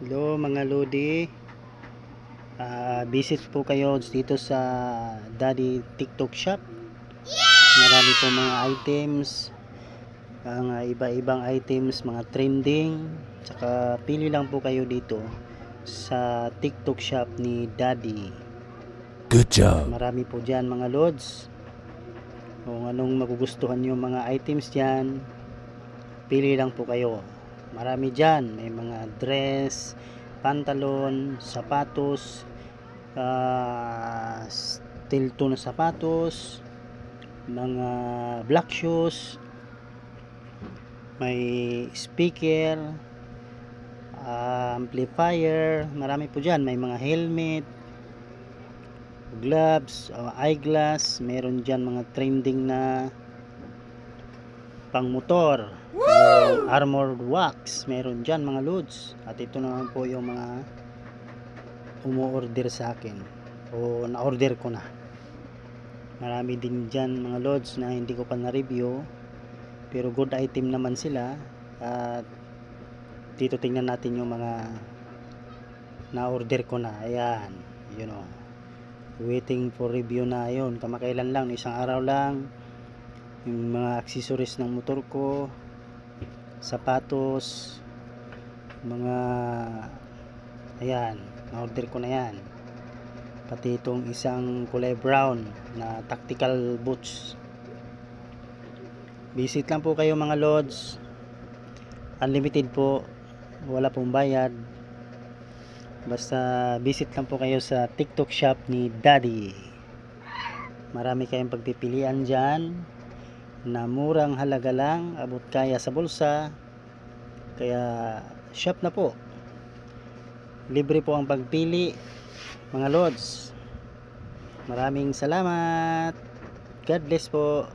Hello mga Lodi, visit po kayo dito sa Daddy TikTok Shop. Marami po mga items, mga iba-ibang items, mga trending. Tsaka pili lang po kayo dito sa TikTok Shop ni Daddy. Good job. Marami po dyan mga Lods. Kung anong magugustuhan yung mga items dyan, pili lang po kayo. Marami dyan, may mga dress, pantalon, sapatos, steel toe na sapatos, mga black shoes, may speaker, amplifier, marami po dyan. May mga helmet, gloves, eyeglass, meron dyan mga trending na pang motor, yung armored wax, meron dyan mga loads. At ito naman po yung mga umu-order sa akin o na-order ko na. Marami din dyan mga loads na hindi ko pa na-review, pero good item naman sila. At dito tingnan natin yung mga na-order ko na. Ayan, you know, waiting for review na yun. Kamakailan lang, isang araw lang. Yung mga accessories ng motor ko, sapatos, mga ayan, na-order ko na yan. Pati itong isang kulay brown na tactical boots. Visit lang po kayo mga Lods. Unlimited po, wala pong bayad. Basta visit lang po kayo sa TikTok Shop ni Daddy. Marami kayong pagpipilian dyan na murang halaga lang, abot kaya sa bulsa. Kaya shop na po, libre po ang pagpili mga Lods. Maraming salamat, God bless po.